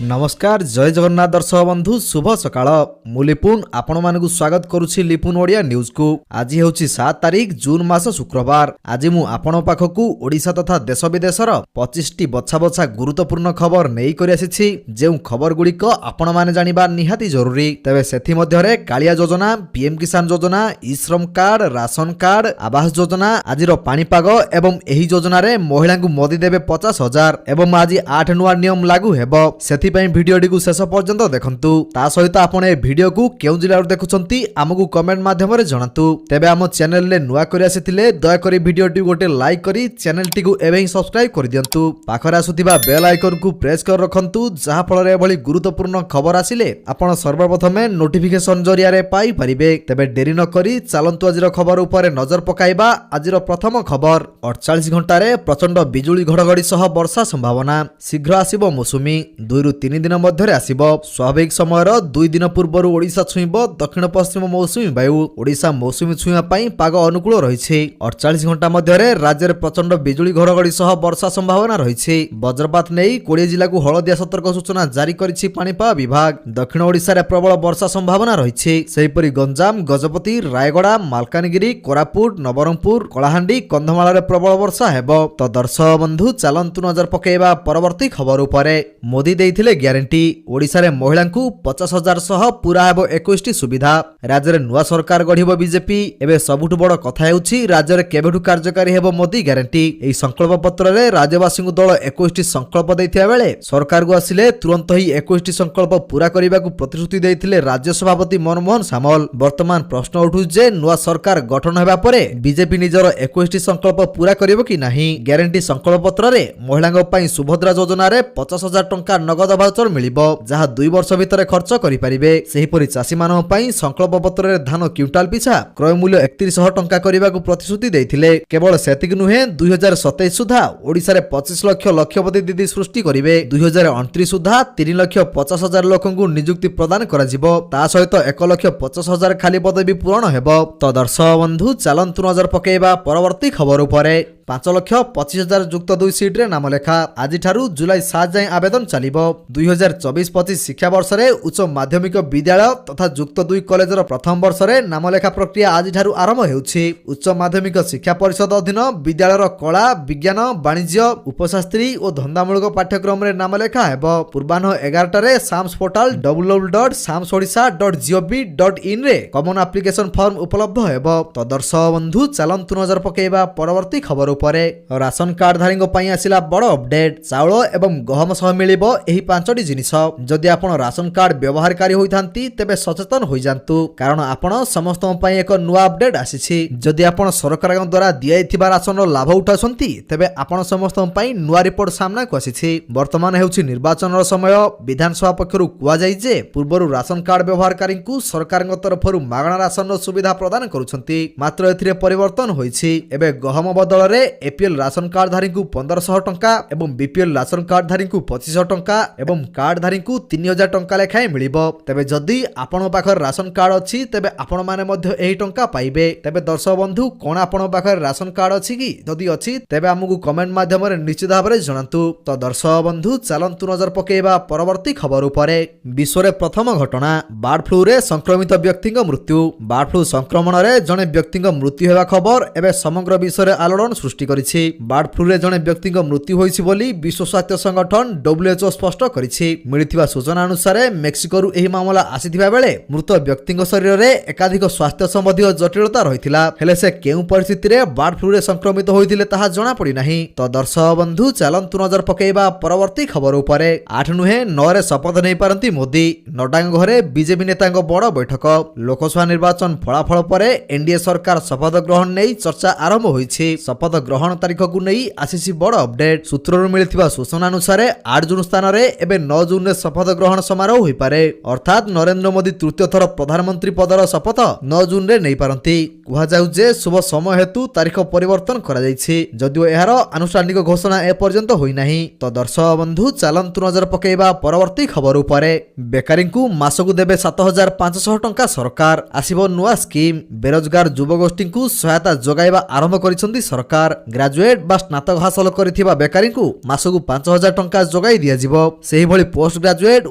नमस्कार जय जगन्नाथ दर्शक बंधु शुभ सकाळ मु लिपुन आपण मानकु स्वागत करूछि लिपुन ओडिया न्यूज को। आज हेउछि 7 तारिख जून मास शुक्रवार। आज मु आपण पाखकु ओडिशा तथा देश विदेशर 25 टी बछा बछा गुरुत्वपूर्ण खबर नेई करि आसीछि। जेउ खबर गुडिक आपण माने जानिबा निहाती जरूरी। तबे सेथि मध्यरे कालिया योजना, पीएम किसान योजना, ई श्रम card, ration card, Awas Yojana, आजिर पाणीपाग एवं एही योजना रे महिला को मोदी देबे 50,000 एवं आज 8 नुआ नियम लागू हेबो। सेथि पई भिडियोटी को शेष पर्यंत देखंतु। ता सहित आपण ए भिडियो को केउ जिल्ला देखुछंती आमगु कमेंट माध्यम रे जणातु। तेबे आम चैनल ले नुआ करि आसीथिले दया करी भिडियोटी गोटे लाइक करी चैनल टी को एबे ही सब्सक्राइब कर दियंतु। पाखरे आसुथिबा बेल आइकन को प्रेस कर रखंतु जहा फल रे एभली गुरुत्वपूर्ण खबर आसिले आपण सर्वप्रथमे नोटिफिकेशन जरिया रे पाई परिबे। तेबे देरी न करी चालंतु आजिर खबर उपरे नजर पकाइबा। आजिर प्रथम खबर 48 घंटा रे प्रचंड बिजुली घड़घड़ी सह वर्षा संभावना। शीघ्र आसीबो मौसुमी 2 रु 3 दिन मध्य आसीबो। स्वाभाविक समय 2 दिन पूर्व ओडिशा छुईबो दक्षिण पश्चिम मौसुमी वायु। ओडिशा मौसुमी छुईया पई पाग अनुकूल रहिछि। 48 घंटा मध्य राज्य में प्रचंड बिजुली घड़घड़ी सह वर्षा संभावना रहिछि। वज्रपात नहीं 20 जिला को हलदिया सतर्क सूचना जारी करिछि पाणीपाग विभाग। दक्षिण ओडिशा रे प्रबल वर्षा संभावना रहिछि। सेहिपरि गंजाम, गजपति, रायगड़ा, मालकानगिरी, कोरापुट, नवरंगपुर, कलाहांडी, कंधमाल रे प्रबल वर्षा हेबो। तो दर्शक बंधु चलंतु नजर पकेइबा परवर्ती खबर उपरे। मोदी देइथिले ग्यारंटी ओडिशा रे महिला को 50,000 सह पूरा हेबो 21 टी सुविधा। राज्य रे नुआ सरकार गढिबो बीजेपी। एबे सबुठु बड़ कथा हेउछि राज्य रे केबेठु कार्यकारी हेबो मोदी ग्यारंटी। एही संकल्प पत्र रे राज्यवासी को दल 21 टी संकल्प दैथिया बेले सरकार को आसिले तुरंत ही 21 टी संकल्प पूरा करिबा को प्रतिश्रुति दैथिले राज्य सभापति मनमोहन सामल। वर्तमान प्रश्न उठु जे नुआ सरकार गठन हेबा परे बीजेपी निजर 21 टी संकल्प पूरा करिबो कि नाही। ग्यारंटी संकल्प पत्र रे महिलांग पई सुभद्रा योजना रे 50,000 टंका नगद भाउचर मिलिबो जहा 2 वर्ष भितर खर्च करि परिबे। सेहिपरि चासी मानन पई संकल्प पत्र रे धान क्विंटाल पिछा क्रय मूल्य 3100 टंका करिबा को प्रतिश्रुति दैथिले। केवल सेतिक नुहे 2027 सुधा ओडिसा रे 25 लाख लक्षपति दीदी सृष्टि करिवे। 2029 सुधा 3,50,000 लोकंकु नियुक्ति प्रदान करा जिवो। ता सहित 1,50,000 खाली पदवी पूर्ण हेबो। तो दर्शक बंधु चलंतु नजर पकेइबा परवर्ती खबर उपरे। 5,25,000 युक्त 2 सीट रे नाम लेखा। आज ठारू जुलाई 7 जाए आवेदन चलिबो। 2024-25 शिक्षा वर्ष रे उच्च माध्यमिक विद्यालय तथा युक्त 2 कॉलेज रो प्रथम वर्ष रे नाम लेखा प्रक्रिया आज ठारू आरंभ हेउछि। उच्च माध्यमिक शिक्षा परिषद अधीन विद्यालय रो कला, विज्ञान, वाणिज्य, उपशास्त्री और धंदामूलक पाठ्यक्रम रे नाम लेखा हेबो। पूर्वाह्न 11टा रे साम्स पोर्टल www.samsodisha.gov.in रे कॉमन एप्लीकेशन फॉर्म उपलब्ध हेबो। तो दर्शक बंधु चलंतु नजर पकेइबा परवर्ती खबर उपरे। राशन कार्ड धारी पई आसिला बड़ अपडेट। चाउल एवं गहम सह मिलिबो एही 5टी जिनिस। जदि आपण राशन कार्ड व्यवहारकारी होइथांती तेबे सचेतन होई जांतु कारण आपण समस्त पई एक नुआ अपडेट आसीछि। जदि आपण सरकार द्वारा दियाइथिबा राशन लाभ उठासंती तेबे आपण समस्त पई नुआ रिपोर्ट सामना को आसीछि। वर्तमान हेउछि निर्वाचन समय। विधानसभा पक्षरु कुआ जाय जे पूर्वरु राशन कार्ड व्यवहारकारी को सरकार तरफरु मागणा राशन सुविधा प्रदान करूछंती। मात्र एथिरे परिवर्तन होइछि। एबे गहम बदल रे एपीएल राशन कार्ड धारी को 1500 टंका एवं बीपीएल राशन कार्ड धारी को 2500 टंका एवं कार्ड धारी को 3000 टंका लेखाए मिलिबो। तेबे जदि आपण पाखर राशन कार्ड अछि तेबे आपण माने मध्य एही टंका पाइबे। तेबे दर्शक बंधु कोन आपण पाखर राशन कार्ड अछि कि जदि अछि तेबे हमकु कमेंट माध्यम रे निश्चित भाव रे जणातु। तो दर्शक बंधु चलंतु नजर पकेइबा परवर्ती खबर उपरे। विश्व रे प्रथम घटना बर्ड फ्लू रे संक्रमित व्यक्तिक मृत्यु। बर्ड फ्लू संक्रमण रे जने व्यक्तिक मृत्यु हेबा खबर एबे समग्र विश्व रे आलोड़न सृष्टि करिछि। बर्ड फ्लू रे जने व्यक्तिक मृत्यु होइछि बोली विश्व स्वास्थ्य संगठन WHO स्पष्ट करिछि। मिलिथिबा सूचना अनुसार मेक्सिको रु एही मामला आसीथिबा बेले मृत व्यक्तिक शरीर रे एकाधिक स्वास्थ्य संबंधी जटिलता रहिथिला। हेले से केउ परिस्थिति रे बर्ड फ्लू रे संक्रमित होइथिले ताहा जणा पड़ी नाही। तो दर्शक बंधु चलंतु नजर पकेइबा परवर्ती खबर उपरे। 8 नुहे 9 रे शपथ नै पारंती मोदी। नड्डाଙ୍କ घरे बीजेपी नेताଙ୍କ बड़ बैठक। लोकसभा निर्वाचन फलाफल परे एनडीए सरकार शपथ ग्रहण नै चर्चा आरंभ होइछि। शपथ ग्रहण तारीख को नहीं आसीछि बड़ अपडेट। सूत्ररु मिलिथिबा सूचना अनुसार 8 जून स्थान रे एबे 9 जून रे शपथ ग्रहण समारोह होई पारे। अर्थात नरेंद्र मोदी तृतीय थर प्रधानमंत्री पदर शपथ 9 जून रे नै पारंती। कुहा जाउ जे शुभ समय हेतु तारीख परिवर्तन करा जाइछि जदिओ एहार आनुष्ठानिक घोषणा ए पर्यंत होई नाही। तो दर्शक बंधु चलंतु नजर पकेइबा परवर्ती खबर उपरे। बेकारी को मासकु देबे 7,500 टंका सरकार। आसीबो नुआ स्कीम। बेरोजगार युवगोष्ठी को सहायता जोगाइबा आरंभ करिसंती सरकार। ସରକାର ଗ୍ରାଜୁଏଟ୍ ବା ସ୍ନାତକ ହାସଲ କରିଥିବା ବେକାରୀଙ୍କୁ ମାସକୁ 5,000 ଟଙ୍କା ଯୋଗାଇ ଦିଆଯିବ। ସେହିଭଳି ପୋଷ୍ଟ ଗ୍ରାଜୁଏଟ୍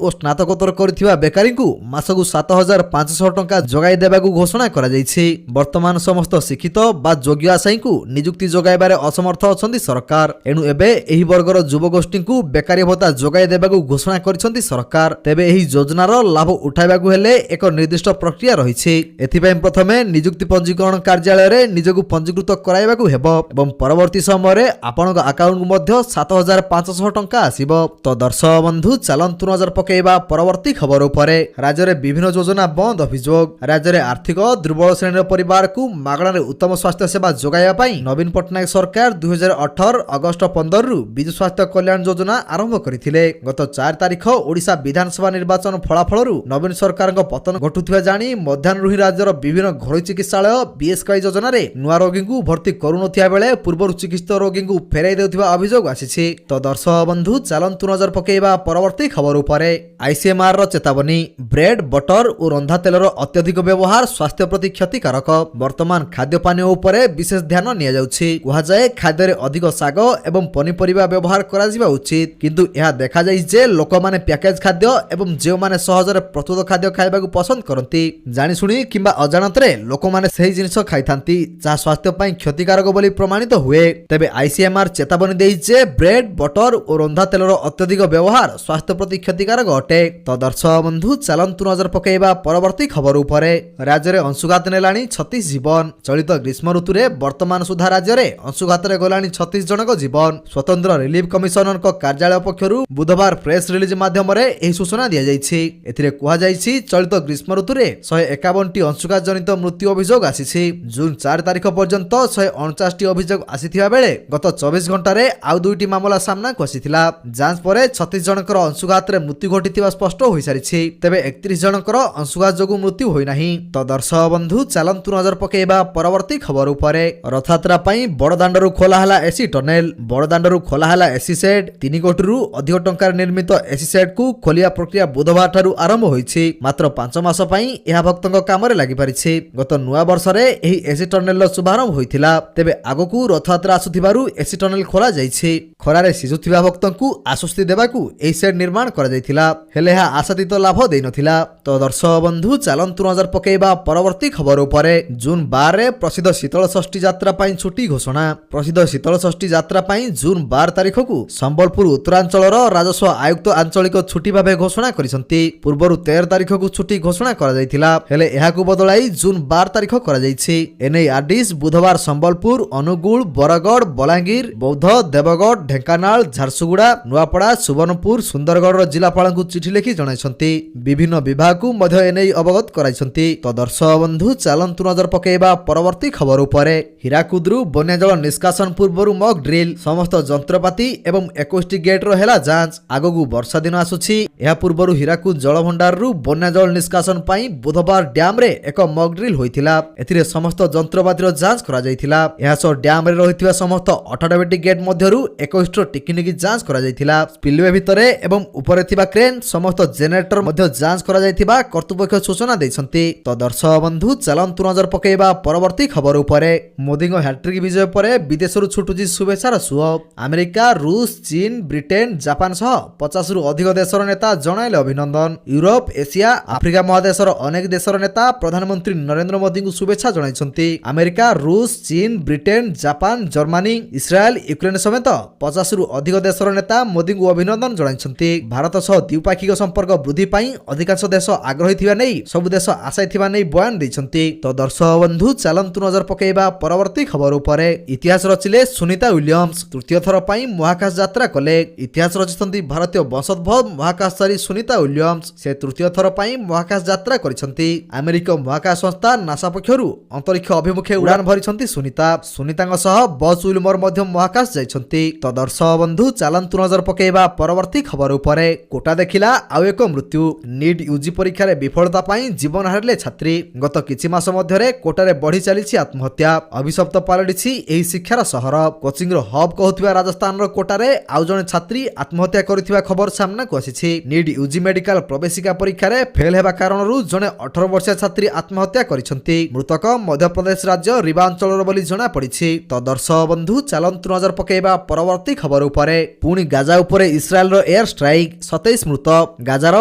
ଓ ସ୍ନାତକୋତ୍ତର କରିଥିବା ବେକାରୀଙ୍କୁ ମାସକୁ 7,500 ଟଙ୍କା ଯୋଗାଇ ଦେବାକୁ ଘୋଷଣା କରାଯାଇଛି। ବର୍ତ୍ତମାନ ସମସ୍ତ ଶିକ୍ଷିତ ବା ଯୋଗ୍ୟ ଆଶାୟୀଙ୍କୁ ନିଯୁକ୍ତି ଯୋଗାଇବାରେ ଅସମର୍ଥ ଅଛନ୍ତି ସରକାର। ଏଣୁ ଏବେ ଏହି ବର୍ଗର ଯୁବଗୋଷ୍ଠୀଙ୍କୁ ବେକାରୀ ଭତ୍ତା ଯୋଗାଇ ଦେବାକୁ ଘୋଷଣା କରିଛନ୍ତି ସରକାର। ତେବେ ଏହି ଯୋଜନାର ଲାଭ ଉଠାଇବାକୁ ହେଲେ ଏକ ନିର୍ଦ୍ଦିଷ୍ଟ ପ୍ରକ୍ରିୟା ରହିଛି। ଏଥିପାଇଁ ପ୍ରଥମେ ନିଯୁକ୍ତି ପଞ୍ଜୀକରଣ କାର୍ଯ୍ୟାଳୟରେ ନିଜକୁ ପଞ୍ଜୀକୃତ କରାଇବାକୁ ହେବ ଏବଂ ପରବର୍ତ୍ତୀ ସମୟରେ ଆପଣଙ୍କ ଆକାଉଣ୍ଟକୁ ମଧ୍ୟ 7,500 ଟଙ୍କା ଆସିବ। ତ ଦର୍ଶକ ବନ୍ଧୁ, ଚାଲନ୍ତୁ ନଜର ପକାଇବା ପରବର୍ତ୍ତୀ ଖବର ଉପରେ। ରାଜ୍ୟରେ ବିଭିନ୍ନ ଯୋଜନା ବନ୍ଦ ଅଭିଯୋଗ। ରାଜ୍ୟରେ ଆର୍ଥିକ ଦୁର୍ବଳ ଶ୍ରେଣୀର ପରିବାରକୁ ମାଗଣାରେ ଉତ୍ତମ ସ୍ୱାସ୍ଥ୍ୟ ସେବା ଯୋଗାଇବା ପାଇଁ ନବୀନ ପଟ୍ଟନାୟକ ସରକାର 2018 ଅଗଷ୍ଟ 15ରୁ ବିଜୁ ସ୍ୱାସ୍ଥ୍ୟ କଲ୍ୟାଣ ଯୋଜନା ଆରମ୍ଭ କରିଥିଲେ। ଗତ 4 ତାରିଖ ଓଡ଼ିଶା ବିଧାନସଭା ନିର୍ବାଚନ ଫଳାଫଳରୁ ନବୀନ ସରକାରଙ୍କ ପତନ ଘଟୁଥିବା ଜାଣି ମଧ୍ୟାହ୍ନରୁ ହିଁ ରାଜ୍ୟର ବିଭିନ୍ନ ଘରୋଇ ଚିକିତ୍ସାଳୟ ବିଏସ୍କେୱାଇ ଯୋଜନାରେ ନୂଆ ରୋଗୀଙ୍କୁ ଭର୍ତ୍ତି କରୁନଥିବା ବେଳେ ପୂର୍ବରୁ ଚିକିତ୍ସିତ ରୋଗୀଙ୍କୁ ଫେରାଇ ଦେଉଥିବା ଅଭିଯୋଗ ଆସିଛି। ତ ଦର୍ଶକ ବନ୍ଧୁ, ଚାଲନ୍ତୁ ନଜର ପକାଇବା ପରବର୍ତ୍ତୀ ଖବର ଉପରେ। ଆଇସିଏମ୍ଆରର ଚେତାବନୀ, ବ୍ରେଡ୍ ବଟର ଓ ରନ୍ଧା ତେଲର ଅତ୍ୟଧିକ ବ୍ୟବହାର ସ୍ୱାସ୍ଥ୍ୟ ପ୍ରତି କ୍ଷତିକାରକ। ବର୍ତ୍ତମାନ ଖାଦ୍ୟପାନୀୟ ଉପରେ ବିଶେଷ ଧ୍ୟାନ ନିଆଯାଉଛି। କୁହାଯାଏ ଖାଦ୍ୟରେ ଅଧିକ ଶାଗ ଏବଂ ପନିପରିବା ବ୍ୟବହାର କରାଯିବା ଉଚିତ, କିନ୍ତୁ ଏହା ଦେଖାଯାଇଛି ଯେ ଲୋକମାନେ ପ୍ୟାକେଜ ଖାଦ୍ୟ ଏବଂ ଯେଉଁମାନେ ସହଜରେ ପ୍ରସ୍ତୁତ ଖାଦ୍ୟ ଖାଇବାକୁ ପସନ୍ଦ କରନ୍ତି, ଜାଣିଶୁଣି କିମ୍ବା ଅଜାଣତରେ ଲୋକମାନେ ସେହି ଜିନିଷ ଖାଇଥାନ୍ତି ଯାହା ସ୍ୱାସ୍ଥ୍ୟ ପାଇଁ କ୍ଷତିକାରକ ବୋଲି ପ୍ରମାଣିତ ହୁଏ। ତେବେ ଆଇସିଏମ୍ଆର ଚେତାବନୀ ଦେଇଛି ଯେ ବ୍ରେଡ୍ ବଟର ଓ ରନ୍ଧା ତେଲର ଅତ୍ୟଧିକ ବ୍ୟବହାର ସ୍ୱାସ୍ଥ୍ୟ ପ୍ରତି କ୍ଷତିକାରକ ଅଟେ। ତ ଦର୍ଶକ ବନ୍ଧୁ, ଚାଲନ୍ତୁ ନଜର ପକାଇବା ପରବର୍ତ୍ତୀ ଖବର ଉପରେ। ରାଜ୍ୟରେ ଅଂଶୁଘାତ ନେଲାଣି 36 ଜୀବନ। ଚଳିତ ଗ୍ରୀଷ୍ମ ଋତୁରେ ବର୍ତ୍ତମାନ ସୁଦ୍ଧା ରାଜ୍ୟରେ ଅଂଶୁଘାତରେ ଗଲାଣି 36 ଜଣଙ୍କ ଜୀବନ। ସ୍ୱତନ୍ତ୍ର ରିଲିଫ କମିଶନରଙ୍କ କାର୍ଯ୍ୟାଳୟ ପକ୍ଷରୁ ବୁଧବାର ପ୍ରେସ୍ ରିଲିଜ ମାଧ୍ୟମରେ ଏହି ସୂଚନା ଦିଆଯାଇଛି। ଏଥିରେ କୁହାଯାଇଛି ଚଳିତ ଗ୍ରୀଷ୍ମ ଋତୁରେ 151ଟି ଅଂଶୁଘାତ ଜନିତ ମୃତ୍ୟୁ ଅଭିଯୋଗ ଆସିଛି। ଜୁନ୍ 4 ତାରିଖ ପର୍ଯ୍ୟନ୍ତ 149ଟି ଅଭିଯୋଗ ଆସିଥିବା ବେଳେ ଗତ 24 ଘଣ୍ଟାରେ ଆଉ 2ଟି ମାମଲା ସାମ୍ନାକୁ ଆସିଥିଲା। ଯାଞ୍ଚ ପରେ 36 ଜଣଙ୍କର ଅଂଶୁଘାତରେ ମୃତ୍ୟୁ ଘଟିଥିବା ସ୍ପଷ୍ଟ ହୋଇସାରିଛି। ତେବେ 31 ଜଣଙ୍କର ଅଂଶୁଘାତ ଯୋଗୁଁ ମୃତ୍ୟୁ ହୋଇନାହିଁ। ତ ଦର୍ଶକ ବନ୍ଧୁ, ଚାଲନ୍ତୁ ନଜର ପକାଇବା ପରବର୍ତ୍ତୀ ଖବର ଉପରେ। ରଥଯାତ୍ରା ପାଇଁ ବଡ଼ଦାଣ୍ଡରୁ ଖୋଲା ହେଲା ଏସି ଟନେଲ। ବଡ଼ଦାଣ୍ଡରୁ ଖୋଲା ହେଲା ଏସି ସେଡ୍। 3 କୋଟିରୁ ଅଧିକ ଟଙ୍କାରେ ନିର୍ମିତ ଏସି ସେଡ୍କୁ ଖୋଲିବା ପ୍ରକ୍ରିୟା ବୁଧବାର ଠାରୁ ଆରମ୍ଭ ହୋଇଛି। ମାତ୍ର 5 ମାସ ପାଇଁ ଏହା ଭକ୍ତଙ୍କ କାମରେ ଲାଗିପାରିଛି। ଗତ ନୂଆ ବର୍ଷରେ ଏହି ଏସି ଟନେଲର ଶୁଭାରମ୍ଭ ହୋଇଥିଲା। ତେବେ ଆଗକୁ ରଥଯାତ୍ରା ଆସୁଥିବାରୁ ଏସି ଟନେଲ ଖୋଲାଯାଇଛି। ଖରାରେ ସିଝୁଥିବା ଭକ୍ତଙ୍କୁ ଆଶ୍ୱସ୍ତି ଦେବାକୁ ଏହି ସେଡ୍ ନିର୍ମାଣ କରାଯାଇଥିଲା, ହେଲେ ଏହା ଆଶାତୀତ ଲାଭ ଦେଇନଥିଲା। ତ ଦର୍ଶକ ବନ୍ଧୁ, ଚାଲନ୍ତୁ ନଜର ପକାଇବା ପରବର୍ତ୍ତୀ ଖବର ଉପରେ। ଜୁନ୍ 12ରେ ପ୍ରସିଦ୍ଧ ଶୀତଳ ଷଷ୍ଠୀ ଯାତ୍ରା ପାଇଁ ଛୁଟି ଘୋଷଣା। ପ୍ରସିଦ୍ଧ ଶୀତଳ ଷଷ୍ଠୀ ଯାତ୍ରା ପାଇଁ ଜୁନ୍ 12 ତାରିଖକୁ ସମ୍ବଲପୁର ଉତ୍ତରାଞ୍ଚଳର ରାଜସ୍ୱ ଆୟୁକ୍ତ ଆଞ୍ଚଳିକ ଛୁଟି ଭାବେ ଘୋଷଣା କରିଛନ୍ତି। ପୂର୍ବରୁ 13 ତାରିଖକୁ ଛୁଟି ଘୋଷଣା କରାଯାଇଥିଲା, ହେଲେ ଏହାକୁ ବଦଳାଇ ଜୁନ୍ 12 ତାରିଖ କରାଯାଇଛି। ଏନେଇ ଆର୍ଡିସ୍ ବୁଧବାର ସମ୍ବଲପୁର, ଅନୁଗୁଳ, ବରଗଡ଼, ବଲାଙ୍ଗୀର, ବୌଦ୍ଧ, ଦେବଗଡ଼, ଢେଙ୍କାନାଳ, ଝାରସୁଗୁଡ଼ା, ନୂଆପଡ଼ା, ସୁବର୍ଣ୍ଣପୁର, ସୁନ୍ଦରଗଡ଼ର ଜିଲ୍ଲାପାଳଙ୍କୁ ଚିଠି ଲେଖି ଜଣାଇଛନ୍ତି। ବିଭିନ୍ନ ବିଭାଗକୁ ମଧ୍ୟ ଏନେଇ ଅବଗତ କରାଇଛନ୍ତି। ତ ଦର୍ଶକ ବନ୍ଧୁ, ଚାଲନ୍ତୁ ନଜର ପକାଇବା ପରବର୍ତ୍ତୀ ଖବର ଉପରେ। ହୀରାକୁଦରୁ ବନ୍ୟା ଜଳ ନିଷ୍କାସନ ପୂର୍ବରୁ ମକ୍ ଡ୍ରିଲ୍। ସମସ୍ତ ଯନ୍ତ୍ରପାତି ଏବଂ 21ଟି ଗେଟ୍ର ହେଲା ଯାଞ୍ଚ। ଆଗକୁ ବର୍ଷା ଦିନ ଆସୁଛି। ଏହା ପୂର୍ବରୁ ହୀରାକୁଦ ଜଳଭଣ୍ଡାରରୁ ବନ୍ୟା ଜଳ ନିଷ୍କାସନ ପାଇଁ ବୁଧବାର ଡ୍ୟାମ୍ରେ ଏକ ମକ୍ ଡ୍ରିଲ୍ ହୋଇଥିଲା। ଏଥିରେ ସମସ୍ତ ଯନ୍ତ୍ରପାତିର ଯାଞ୍ଚ କରାଯାଇଥିଲା। ଏହାସହ ଡ୍ୟାମ୍ରେ ରହିଥିବା ସମସ୍ତ 98ଟି ଗେଟ୍ ମଧ୍ୟରୁ 21ର ଟିକିନିକି ଯାଞ୍ଚ କରାଯାଇଥିଲା। ସ୍ପିଲୱେ ଭିତରେ ଏବଂ ଉପରେ ଥିବା କ୍ରେନ୍, ସମସ୍ତ ଜେନେରେଟର ମଧ୍ୟ ଯାଞ୍ଚ କରାଯାଇଥିବା କର୍ତ୍ତୃପକ୍ଷ ସୂଚନା ଦେଇଛନ୍ତି। ତ ଦର୍ଶକ ବନ୍ଧୁ, ଚାଲନ୍ତୁ ନଜର ପକାଇବା ପରବର୍ତ୍ତୀ ଖବର ଉପରେ। ମୋଦିଙ୍କ ହ୍ୟାଟ୍ରିକ୍ ବିଜୟ ପରେ ବିଦେଶରୁ ଛୁଟୁଛି ଶୁଭେଚ୍ଛାର ସୁଅ। ଆମେରିକା, ରୁଷ, ଚୀନ, ବ୍ରିଟେନ, ଜାପାନ ସହ 50ରୁ ଅଧିକ ଦେଶର ନେତା ଜଣାଇଲେ ଅଭିନନ୍ଦନ। ୟୁରୋପ, ଏସିଆ, ଆଫ୍ରିକା ମହାଦେଶର ଅନେକ ଦେଶର ନେତା ପ୍ରଧାନମନ୍ତ୍ରୀ ନରେନ୍ଦ୍ର ମୋଦିଙ୍କୁ ଶୁଭେଚ୍ଛା ଜଣାଇଛନ୍ତି। ଆମେରିକା, ରୁଷ, ଚୀନ, Britain, Japan, Germany, Israel, Ukraine ସମେତ 50ରୁ ଅଧିକ ଦେଶର ନେତା ମୋଦିଙ୍କୁ ଅଭିନନ୍ଦନ ଜଣାଇଛନ୍ତି। ଭାରତ ସହ ଦ୍ୱିପାକ୍ଷିକ ସମ୍ପର୍କ ବୃଦ୍ଧି ପାଇଁ ଅଧିକାଂଶ ଦେଶ ଆଗ୍ରହୀ ଥିବା ନେଇ ସବୁ ଦେଶ ଆଶାୟୀ ଥିବା ନେଇ ବୟାନ ଦେଇଛନ୍ତି। ତ ଦର୍ଶକ ବନ୍ଧୁ, ଚାଲନ୍ତୁ ନଜର ପକାଇବା ପରବର୍ତ୍ତୀ ଖବର ଉପରେ। ଇତିହାସ ରଚିଲେ ସୁନିତା ୱିଲିୟମ୍ସ। ତୃତୀୟ ଥର ପାଇଁ ମହାକାଶ ଯାତ୍ରା କଲେ। ଇତିହାସ ରଚିଛନ୍ତି ଭାରତୀୟ ବଂଶୋଦ୍ଭବ ମହାକାଶଚାରୀ ସୁନିତା ୱିଲିୟମ୍ସ। ସେ ତୃତୀୟ ଥର ପାଇଁ ମହାକାଶ ଯାତ୍ରା କରିଛନ୍ତି। ଆମେରିକା ମହାକାଶ ସଂସ୍ଥା ନାସା ପକ୍ଷରୁ ଅନ୍ତରୀକ୍ଷ ଅଭିମୁଖେ ଉଡ଼ାଣ ଭରିଛନ୍ତି ସୁନିତା। ସୁନିତାଙ୍କ ସହ ବସ୍ ୱିଲମର ମଧ୍ୟ ମହାକାଶ ଯାଇଛନ୍ତି। ତ ଦର୍ଶକ ବନ୍ଧୁ, ଚାଲନ୍ତୁ ନଜର ପକାଇବା ପରବର୍ତ୍ତୀ ଖବର ଉପରେ। କୋଟା ଦେଖିଲା ଆଉ ଏକ ମୃତ୍ୟୁ। ନିଟ୍ ୟୁଜି ପରୀକ୍ଷାରେ ବିଫଳତା ପାଇଁ ଜୀବନ ହାରିଲେ ଛାତ୍ରୀ। ଗତ କିଛି ମାସ ମଧ୍ୟରେ କୋଟାରେ ବଢି ଚାଲିଛି ଆତ୍ମହତ୍ୟା। ଅଭିଶପ୍ତ ପାଲଟିଛି ଏହି ଶିକ୍ଷାର ସହର। କୋଚିଂର ହବ୍ କହୁଥିବା ରାଜସ୍ଥାନର କୋଟାରେ ଆଉ ଜଣେ ଛାତ୍ରୀ ଆତ୍ମହତ୍ୟା କରିଥିବା ଖବର ସାମ୍ନାକୁ ଆସିଛି। ନିଟ୍ ୟୁଜି ମେଡିକାଲ ପ୍ରବେଶିକା ପରୀକ୍ଷାରେ ଫେଲ୍ ହେବା କାରଣରୁ ଜଣେ 18 ବର୍ଷୀୟ ଛାତ୍ରୀ ଆତ୍ମହତ୍ୟା କରିଛନ୍ତି। ମୃତକ ମଧ୍ୟପ୍ରଦେଶ ରାଜ୍ୟ ରିବା ଅଞ୍ଚଳର ବୋଲି ଜଣାପଡ଼ିଛି। ତ ଦର୍ଶକ ବନ୍ଧୁ ଚାଲନ୍ତୁ ନଜର ପକାଇବା ପରବର୍ତ୍ତୀ ଖବର ଉପରେ। ପୁଣି ଗାଜା ଉପରେ ଇସ୍ରାଏଲର ଏୟାର ଷ୍ଟ୍ରାଇକ୍, 27 ମୃତ। ଗାଜାର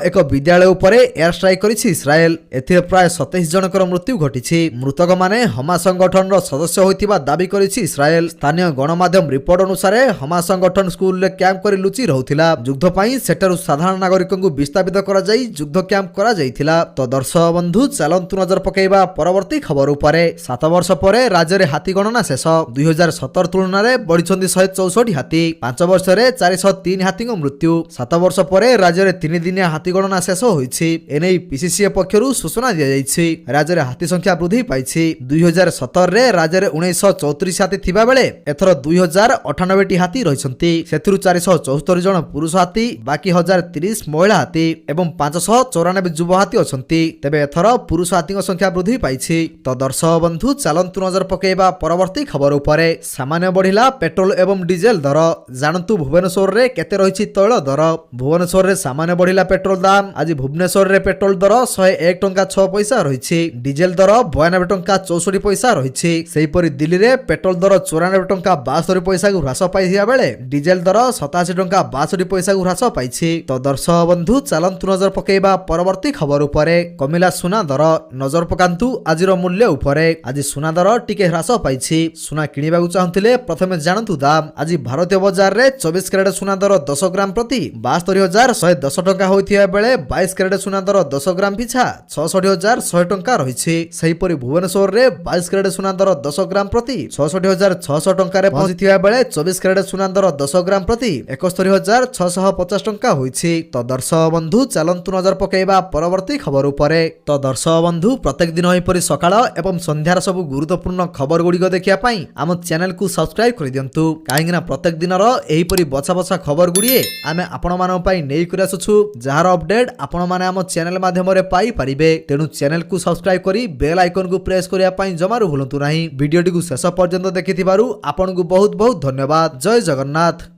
ଏକ ବିଦ୍ୟାଳୟ ଉପରେ ଏୟାର ଷ୍ଟ୍ରାଇକ୍ କରିଛି ଇସ୍ରାଏଲ। ଏଥିରେ ପ୍ରାୟ 27 ଜଣଙ୍କର ମୃତ୍ୟୁ ଘଟିଛି। ମୃତକମାନେ ହମାସ ସଂଗଠନର ସଦସ୍ୟ ହୋଇଥିବା ଦାବି କରିଛି ଇସ୍ରାଏଲ। ସ୍ଥାନୀୟ ଗଣମାଧ୍ୟମ ରିପୋର୍ଟ ଅନୁସାରେ ହମାସ ସଂଗଠନ ସ୍କୁଲରେ କ୍ୟାମ୍ପ କରି ଲୁଚି ରହୁଥିଲା। ଯୁଦ୍ଧ ପାଇଁ ସେଠାରୁ ସାଧାରଣ ନାଗରିକଙ୍କୁ ବିସ୍ତାପିତ କରାଯାଇ ଯୁଦ୍ଧ କ୍ୟାମ୍ପ କରାଯାଇଥିଲା। ତ ଦର୍ଶକ ବନ୍ଧୁ ଚାଲନ୍ତୁ ନଜର ପକାଇବା ପରବର୍ତ୍ତୀ ଖବର ଉପରେ। 7 ବର୍ଷ ପରେ ରାଜ୍ୟରେ ହାତୀ ଗଣନା ଶେଷ। 2017 ତୁଳନାରେ ବଢିଛନ୍ତି 164 ହାତୀ। 5 ବର୍ଷରେ 403 ହାତୀଙ୍କ ମୃତ୍ୟୁ। 7 ବର୍ଷ ପରେ ରାଜ୍ୟରେ 3 ଦିନିଆ ହାତୀ ଗଣନା ଶେଷ ହୋଇଛି। ଏନେଇ ପିସିସିଏ ପକ୍ଷରୁ ସୂଚନା ଦିଆଯାଇଛି। ରାଜ୍ୟରେ ହାତୀ ସଂଖ୍ୟା ବୃଦ୍ଧି ପାଇଛି। 2017ରେ ରାଜ୍ୟରେ 1934 ହାତୀ ଥିବା ବେଳେ ଏଥର 2098ଟି ହାତୀ ରହିଛନ୍ତି। ସେଥିରୁ 474 ଜଣ ପୁରୁଷ ହାତୀ, ବାକି 1030 ମହିଳା ହାତୀ ଏବଂ 594 ଯୁବ ହାତୀ ଅଛନ୍ତି। ତେବେ ଏଥର ପୁରୁଷ ହାତୀଙ୍କ ସଂଖ୍ୟା ବୃଦ୍ଧି ପାଇଛି। ତ ଦର୍ଶକ ବନ୍ଧୁ ଚାଲନ୍ତୁ ନଜର ପକାଇବା ପରବର୍ତ୍ତୀ ଖବର ଉପରେ। ସାମାନ୍ୟ ବଢିଲା ପେଟ୍ରୋଲ ଏବଂ ଡିଜେଲ ଦର। ଜାଣନ୍ତୁ ଭୁବନେଶ୍ୱରରେ କେତେ ରହିଛି ତୈଳ ଦର। ଭୁବନେଶ୍ୱରରେ ସାମାନ୍ୟ ବଢିଲା ପେଟ୍ରୋଲ ଦାମ। ଆଜି ଭୁବନେଶ୍ୱରରେ ପେଟ୍ରୋଲ ଦର 101 ଟଙ୍କା 6 ପଇସା ରହିଛି। ଡିଜେଲ ଦର 92 ଟଙ୍କା 64 ପଇସା ରହିଛି। ସେହିପରି ଦିଲ୍ଲୀରେ ପେଟ୍ରୋଲ ଦର 94 ଟଙ୍କା 72 ପଇସାକୁ ହ୍ରାସ ପାଇଥିବା ବେଳେ ଡିଜେଲ ଦର 87 ଟଙ୍କା 62 ପଇସାକୁ ହ୍ରାସ ପାଇଛି। ତ ଦର୍ଶକ ବନ୍ଧୁ ଚାଲନ୍ତୁ ନଜର ପକାଇବା ପରବର୍ତ୍ତୀ ଖବର ଉପରେ। କମିଲା ସୁନା ଦର। ନଜର ପକାନ୍ତୁ ଆଜିର ମୂଲ୍ୟ ଉପରେ। ଆଜି ସୁନା ଦର ଟିକେ ହ୍ରାସ ପାଇଛି। ସୁନା କିଣିବାକୁ ଚାହୁଁଥିଲେ ପ୍ରଥମେ ଜାଣନ୍ତୁ ଦାମ। ଆଜି ଭାରତୀୟ ବଜାରରେ 24 କ୍ୟାରେଟ ସୁନା ଦର 10 ଗ୍ରାମ ପ୍ରତି 72,110 ଟଙ୍କା ହୋଇଥିବା ବେଳେ 22 କ୍ୟାରେଟ ସୁନା ଦର 10 ଗ୍ରାମ ପିଛା 66,100 ଟଙ୍କା ରହିଛି। ସେହିପରି ଭୁବନେଶ୍ୱରରେ 22 କ୍ୟାରେଟ ସୁନା ଦର 10 ଗ୍ରାମ ପ୍ରତି 66,600 ଟଙ୍କାରେ ପହଞ୍ଚିଥିବା ବେଳେ 24 କ୍ୟାରେଟ ସୁନା ଦର 10 ଗ୍ରାମ ପ୍ରତି 71,650 ଟଙ୍କା ହୋଇଛି। ତ ଦର୍ଶକ ବନ୍ଧୁ ଚାଲନ୍ତୁ ନଜର ପକାଇବା ପରବର୍ତ୍ତୀ ଖବର ଉପରେ। ତ ଦର୍ଶକ ବନ୍ଧୁ ପ୍ରତ୍ୟେକ ଦିନ ଏହିପରି ସକାଳ ଏବଂ ସନ୍ଧ୍ୟାର ସବୁ ଗୁରୁତ୍ୱପୂର୍ଣ୍ଣ ଖବର ଗୁଡ଼ିକ ଦେଖିବା ପାଇଁ ଆମ ଚ୍ୟାନେଲକୁ ସବସ୍କ୍ରାଇବ କରିଦିଅନ୍ତୁ। କାହିଁକିନା ପ୍ରତ୍ୟେକ ଦିନର ଏହିପରି ବଛା ବଛା ଖବର ଗୁଡ଼ିଏ ଆମେ ଆପଣମାନଙ୍କ ପାଇଁ ନେଇକରି ଆସୁଛୁ, ଯାହାର ଅପଡେଟ୍ ଆପଣମାନେ ଆମ ଚ୍ୟାନେଲ ମାଧ୍ୟମରେ ପାଇପାରିବେ। ତେଣୁ ଚ୍ୟାନେଲକୁ ସବସ୍କ୍ରାଇବ କରି ବେଲ୍ ଆଇକନକୁ ପ୍ରେସ୍ କରିବା ପାଇଁ ଜମାରୁ ଭୁଲନ୍ତୁ ନାହିଁ। ଭିଡ଼ିଓଟିକୁ ଶେଷ ପର୍ଯ୍ୟନ୍ତ ଦେଖିଥିବାରୁ ଆପଣଙ୍କୁ ବହୁତ ବହୁତ ଧନ୍ୟବାଦ। ଜୟ ଜଗନ୍ନାଥ।